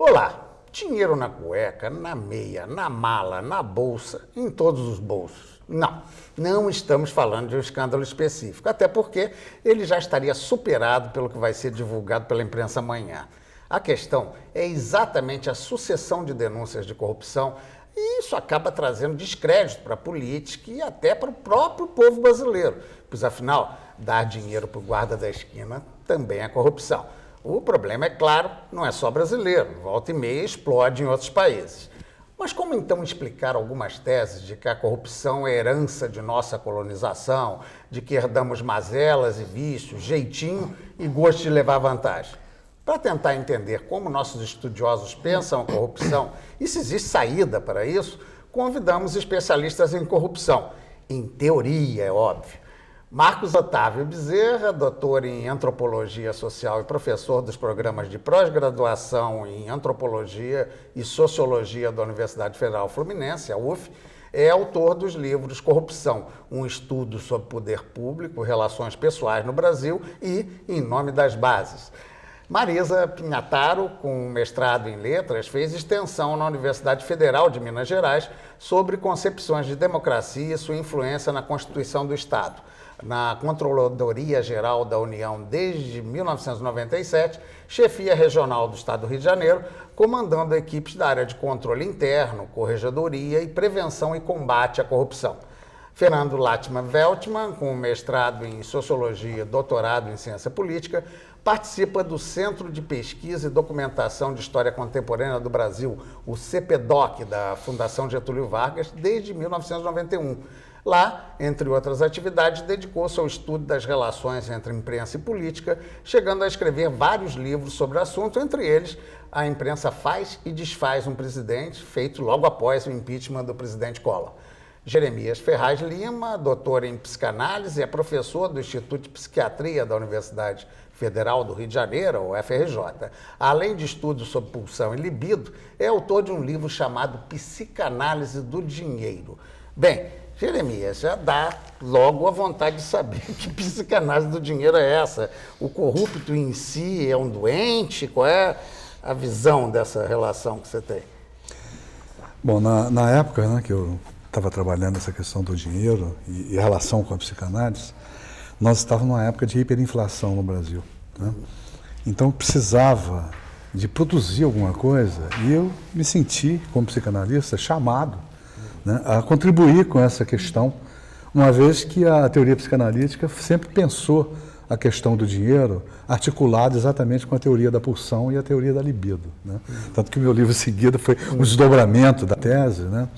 Olá, dinheiro na cueca, na meia, na mala, na bolsa, em todos os bolsos. Não estamos falando de um escândalo específico, até porque ele já estaria superado pelo que vai ser divulgado pela imprensa amanhã. A questão é exatamente a sucessão de denúncias de corrupção e isso acaba trazendo descrédito para a política e até para o próprio povo brasileiro, pois afinal, dar dinheiro para o guarda da esquina também é corrupção. O problema, é claro, não é só brasileiro, volta e meia explode em outros países. Mas como então explicar algumas teses de que a corrupção é herança de nossa colonização, de que herdamos mazelas e vícios, jeitinho e gosto de levar vantagem? Para tentar entender como nossos estudiosos pensam a corrupção e se existe saída para isso, convidamos especialistas em corrupção. Em teoria, é óbvio. Marcos Otávio Bezerra, doutor em Antropologia Social e professor dos programas de pós-graduação em Antropologia e Sociologia da Universidade Federal Fluminense, a UF, é autor dos livros Corrupção, um estudo sobre poder público, relações pessoais no Brasil e Em Nome das Bases. Marisa Pinhataro, com mestrado em letras, fez extensão na Universidade Federal de Minas Gerais sobre concepções de democracia e sua influência na Constituição do Estado. Na Controladoria Geral da União desde 1997, chefia regional do Estado do Rio de Janeiro, comandando equipes da área de controle interno, corregedoria e prevenção e combate à corrupção. Fernando Latman Veltman, com mestrado em Sociologia e doutorado em Ciência Política, participa do Centro de Pesquisa e Documentação de História Contemporânea do Brasil, o CPDOC, da Fundação Getúlio Vargas, desde 1991. Lá, entre outras atividades, dedicou-se ao estudo das relações entre imprensa e política, chegando a escrever vários livros sobre o assunto, entre eles A Imprensa Faz e Desfaz um Presidente, feito logo após o impeachment do presidente Collor. Jeremias Ferraz Lima, doutor em psicanálise, é professor do Instituto de Psiquiatria da Universidade Federal do Rio de Janeiro, o FRJ. Além de estudos sobre pulsão e libido, é autor de um livro chamado Psicanálise do Dinheiro. Bem, Jeremias, já dá logo a vontade de saber que psicanálise do dinheiro é essa. O corrupto em si é um doente? Qual é a visão dessa relação que você tem? Bom, na época, né, que eu estava trabalhando essa questão do dinheiro e a relação com a psicanálise, nós estávamos numa época de hiperinflação no Brasil, né? Então precisava de produzir alguma coisa e eu me senti, como psicanalista, chamado, né, a contribuir com essa questão, uma vez que a teoria psicanalítica sempre pensou a questão do dinheiro articulada exatamente com a teoria da pulsão e a teoria da libido, né? Tanto que o meu livro seguido foi um desdobramento da tese, né,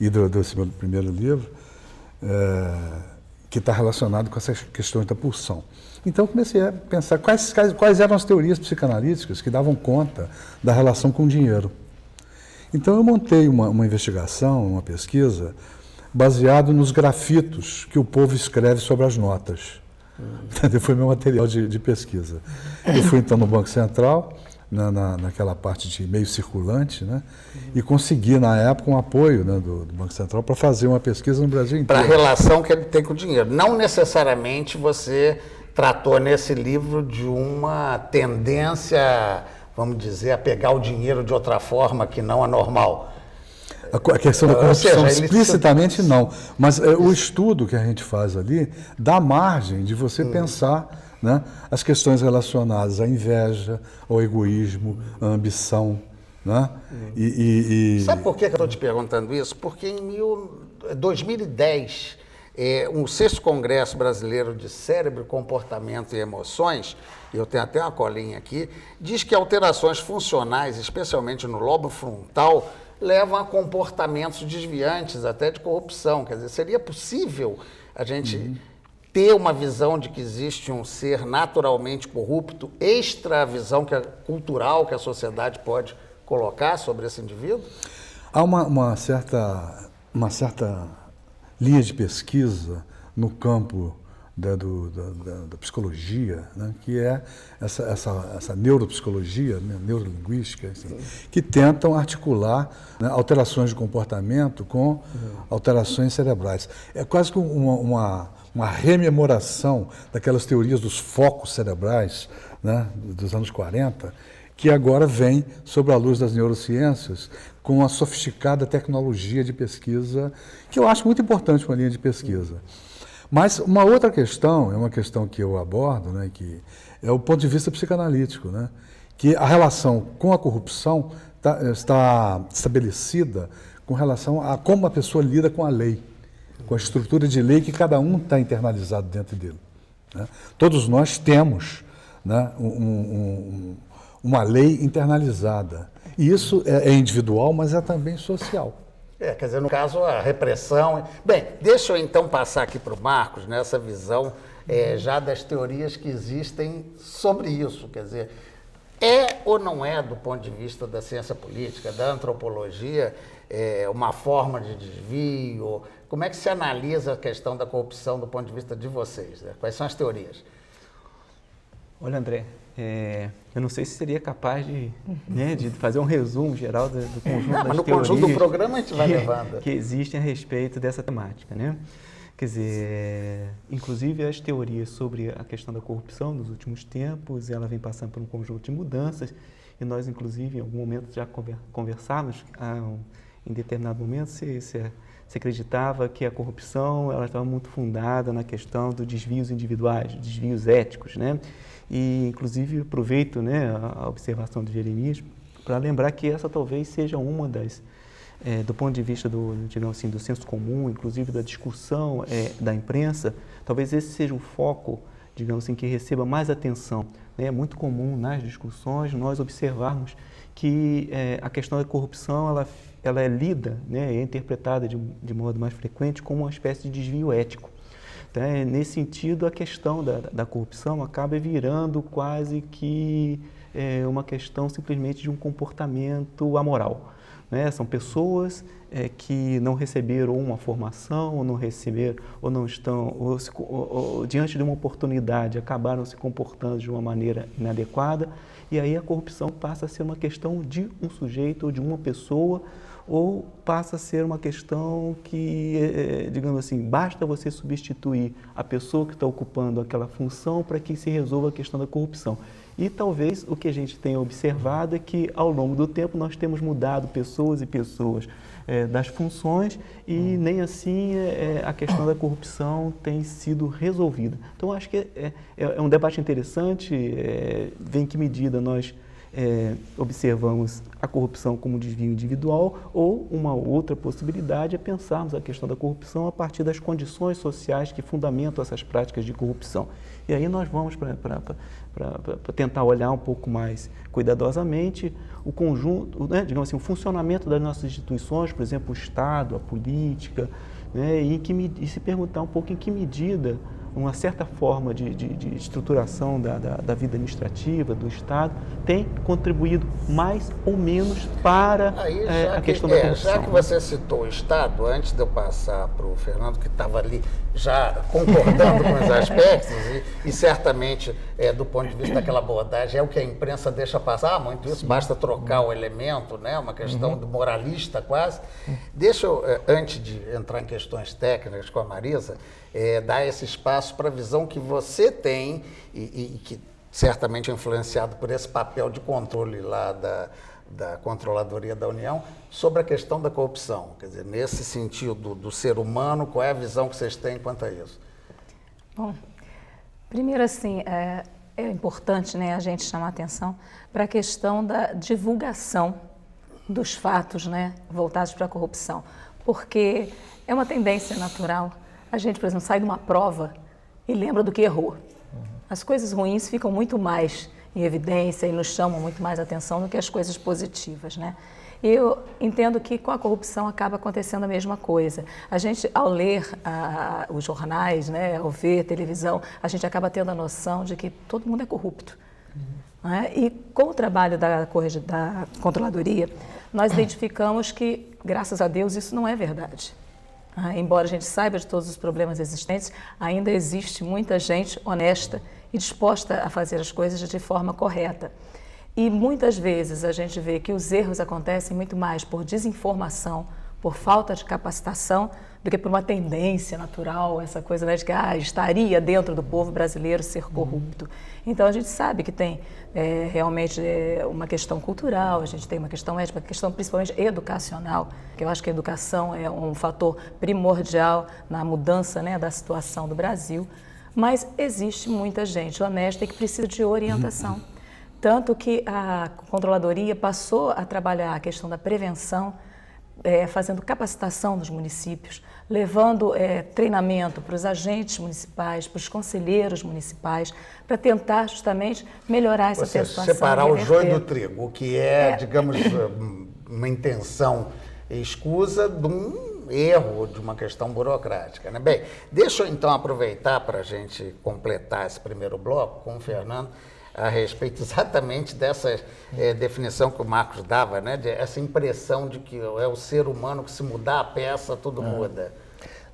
e desse meu primeiro livro, que está relacionado com essas questões da pulsão. Então eu comecei a pensar quais eram as teorias psicanalíticas que davam conta da relação com o dinheiro. Então eu montei uma investigação, uma pesquisa, baseado nos grafitos que o povo escreve sobre as notas. Foi meu material de pesquisa. Eu fui então no Banco Central, naquela parte de meio circulante, né, e consegui, na época, um apoio, né, do Banco Central para fazer uma pesquisa no Brasil inteiro. Para a relação que ele tem com o dinheiro. Não necessariamente você tratou nesse livro de uma tendência, vamos dizer, a pegar o dinheiro de outra forma que não a normal. A questão da corrupção, explicitamente não. Mas o estudo que a gente faz ali dá margem de você pensar, né, as questões relacionadas à inveja, ao egoísmo, à ambição, né? Sabe por que eu estou te perguntando isso? Porque em 2010, o 6º Congresso Brasileiro de Cérebro, Comportamento e Emoções, eu tenho até uma colinha aqui, diz que alterações funcionais, especialmente no lobo frontal, levam a comportamentos desviantes, até de corrupção. Quer dizer, seria possível a gente ter uma visão de que existe um ser naturalmente corrupto, extra a visão cultural que a sociedade pode colocar sobre esse indivíduo? Há uma certa linha de pesquisa no campo da psicologia, né, que é essa neuropsicologia, né, neurolinguística, assim, que tentam articular, né, alterações de comportamento com alterações cerebrais. É quase que uma rememoração daquelas teorias dos focos cerebrais, né, dos anos 40, que agora vem sob a luz das neurociências com a sofisticada tecnologia de pesquisa, que eu acho muito importante para uma linha de pesquisa. Mas uma outra questão, é uma questão que eu abordo, né, que é o ponto de vista psicanalítico, né, que a relação com a corrupção está estabelecida com relação a como a pessoa lida com a lei, com a estrutura de lei que cada um está internalizado dentro dele. Né? Todos nós temos, né, uma lei internalizada. E isso é individual, mas é também social. Quer dizer, no caso, a repressão... Bem, deixa eu então passar aqui para o Marcos, nessa visão já das teorias que existem sobre isso. Quer dizer, é ou não é, do ponto de vista da ciência política, da antropologia, uma forma de desvio? Como é que se analisa a questão da corrupção do ponto de vista de vocês? Né? Quais são as teorias? Olha, André, eu não sei se seria capaz de fazer um resumo geral do conjunto das no teorias conjunto do programa a gente vai levando. Que existem a respeito dessa temática, né? Quer dizer, inclusive as teorias sobre a questão da corrupção nos últimos tempos, ela vem passando por um conjunto de mudanças e nós, inclusive, em algum momento já conversávamos, em determinado momento se acreditava que a corrupção ela estava muito fundada na questão dos desvios individuais, desvios éticos, né? E, inclusive, aproveito, né, a observação de Jeremias para lembrar que essa talvez seja uma das, do ponto de vista digamos assim, do senso comum, inclusive da discussão da imprensa, talvez esse seja um foco, digamos assim, que receba mais atenção. Né? É muito comum nas discussões nós observarmos que a questão da corrupção ela é lida, né, é interpretada de modo mais frequente como uma espécie de desvio ético. Então, nesse sentido, a questão da corrupção acaba virando quase que uma questão simplesmente de um comportamento amoral. Né? São pessoas que não receberam uma formação, ou não receberam, ou não estão, ou diante de uma oportunidade, acabaram se comportando de uma maneira inadequada, e aí a corrupção passa a ser uma questão de um sujeito ou de uma pessoa, ou passa a ser uma questão que, digamos assim, basta você substituir a pessoa que está ocupando aquela função para que se resolva a questão da corrupção. E talvez o que a gente tenha observado é que, ao longo do tempo, nós temos mudado pessoas e pessoas das funções e nem assim a questão da corrupção tem sido resolvida. Então, acho que é um debate interessante, vem em que medida nós observamos a corrupção como desvio individual ou uma outra possibilidade é pensarmos a questão da corrupção a partir das condições sociais que fundamentam essas práticas de corrupção. E aí nós vamos para tentar olhar um pouco mais cuidadosamente o conjunto, né, digamos assim, o funcionamento das nossas instituições, por exemplo, o Estado, a política, né, e se perguntar um pouco em que medida uma certa forma de estruturação da vida administrativa, do Estado, tem contribuído mais ou menos para a questão da corrupção. Já que você citou o Estado, antes de eu passar para o Fernando, que estava ali já concordando com os aspectos, e certamente, do ponto de vista daquela abordagem, é o que a imprensa deixa passar muito isso, basta trocar o elemento, né, uma questão moralista quase. Deixa eu, antes de entrar em questões técnicas com a Marisa, dar esse espaço para a visão que você tem e que certamente é influenciado por esse papel de controle lá da Controladoria da União sobre a questão da corrupção. Quer dizer, nesse sentido do ser humano, qual é a visão que vocês têm quanto a isso? Bom, primeiro assim, é importante, né, a gente chamar atenção para a questão da divulgação dos fatos, né, voltados para a corrupção, porque é uma tendência natural. A gente, por exemplo, sai de uma prova e lembra do que errou. As coisas ruins ficam muito mais em evidência e nos chamam muito mais atenção do que as coisas positivas, né? Eu entendo que com a corrupção acaba acontecendo a mesma coisa. A gente, ao ler os jornais, né, ao ver televisão, a gente acaba tendo a noção de que todo mundo é corrupto. Né? E com o trabalho da Controladoria, nós identificamos que, graças a Deus, isso não é verdade. Embora a gente saiba de todos os problemas existentes, ainda existe muita gente honesta e disposta a fazer as coisas de forma correta. E muitas vezes a gente vê que os erros acontecem muito mais por desinformação, por falta de capacitação do que por uma tendência natural, essa coisa, né, de que estaria dentro do povo brasileiro ser corrupto. Então a gente sabe que tem realmente uma questão cultural, a gente tem uma questão ética, uma questão principalmente educacional, que eu acho que a educação é um fator primordial na mudança, né, da situação do Brasil, mas existe muita gente honesta e que precisa de orientação. Tanto que a Controladoria passou a trabalhar a questão da prevenção, fazendo capacitação dos municípios, levando treinamento para os agentes municipais, para os conselheiros municipais, para tentar justamente melhorar essa situação. Separar o joio do trigo, o que digamos, uma intenção escusa de um erro, de uma questão burocrática, né? Bem, deixa eu então aproveitar para a gente completar esse primeiro bloco com o Fernando, a respeito exatamente dessa definição que o Marcos dava, né? Essa impressão de que é o ser humano que se mudar a peça, tudo muda.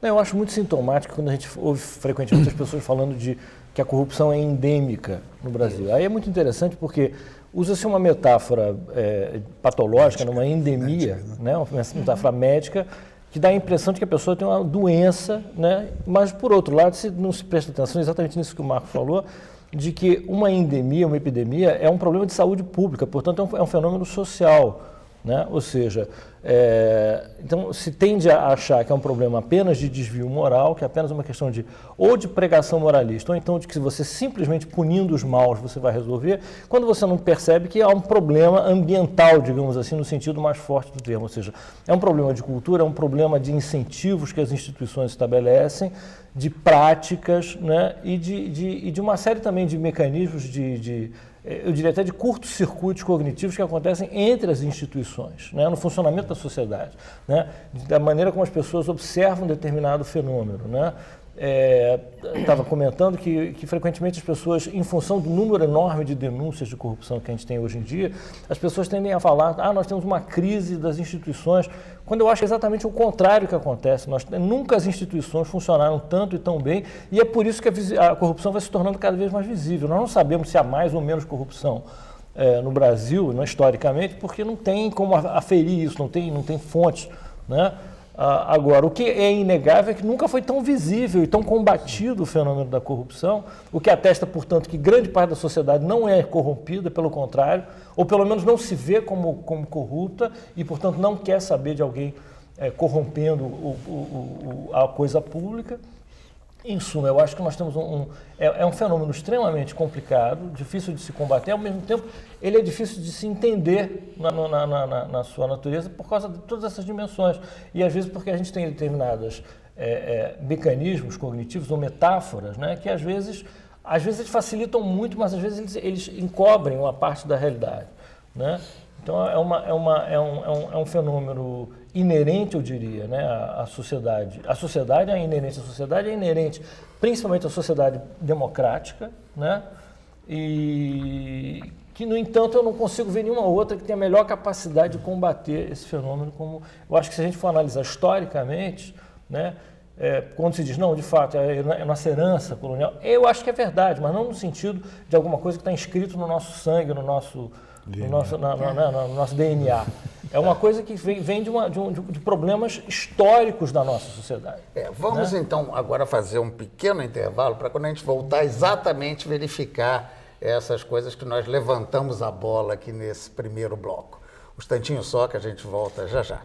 Eu acho muito sintomático quando a gente ouve frequentemente as pessoas falando de que a corrupção é endêmica no Brasil. Aí é muito interessante porque usa-se uma metáfora patológica, uma endemia, né? Uma metáfora médica, que dá a impressão de que a pessoa tem uma doença, né? Mas, por outro lado, se não se presta atenção exatamente nisso que o Marcos falou, de que uma endemia, uma epidemia é um problema de saúde pública, portanto é um fenômeno social, né? Ou seja, então se tende a achar que é um problema apenas de desvio moral, que é apenas uma questão ou de pregação moralista, ou então de que você simplesmente punindo os maus você vai resolver, quando você não percebe que há um problema ambiental, digamos assim, no sentido mais forte do termo, ou seja, é um problema de cultura, é um problema de incentivos que as instituições estabelecem, de práticas, né, e de uma série também de mecanismos eu diria até de curtos-circuitos cognitivos que acontecem entre as instituições, né, no funcionamento da sociedade, né, da maneira como as pessoas observam determinado fenômeno, né. Estava comentando que frequentemente as pessoas, em função do número enorme de denúncias de corrupção que a gente tem hoje em dia, as pessoas tendem a falar, nós temos uma crise das instituições, quando eu acho que é exatamente o contrário que acontece. Nunca as instituições funcionaram tanto e tão bem, e é por isso que a corrupção vai se tornando cada vez mais visível. Nós não sabemos se há mais ou menos corrupção no Brasil, né, historicamente, porque não tem como aferir isso, não tem fontes, né? Agora, o que é inegável é que nunca foi tão visível e tão combatido o fenômeno da corrupção, o que atesta, portanto, que grande parte da sociedade não é corrompida, pelo contrário, ou pelo menos não se vê como corrupta e, portanto, não quer saber de alguém corrompendo a coisa pública. Em suma, eu acho que nós temos um fenômeno extremamente complicado, difícil de se combater, ao mesmo tempo ele é difícil de se entender na sua natureza por causa de todas essas dimensões. E às vezes porque a gente tem determinados mecanismos cognitivos ou metáforas, né, que às vezes eles facilitam muito, mas às vezes eles encobrem uma parte da realidade, né? Então é um fenômeno inerente, eu diria, né, à sociedade. A sociedade é inerente à sociedade, é inerente principalmente à sociedade democrática, né, e que, no entanto, eu não consigo ver nenhuma outra que tenha a melhor capacidade de combater esse fenômeno. Como eu acho que se a gente for analisar historicamente, né, quando se diz, não, de fato, é nossa herança colonial, eu acho que é verdade, mas não no sentido de alguma coisa que está inscrito no nosso sangue, no nosso DNA. É uma coisa que vem de problemas históricos da nossa sociedade. Vamos, né, então agora fazer um pequeno intervalo para quando a gente voltar exatamente verificar essas coisas que nós levantamos a bola aqui nesse primeiro bloco. Um instantinho só que a gente volta já já.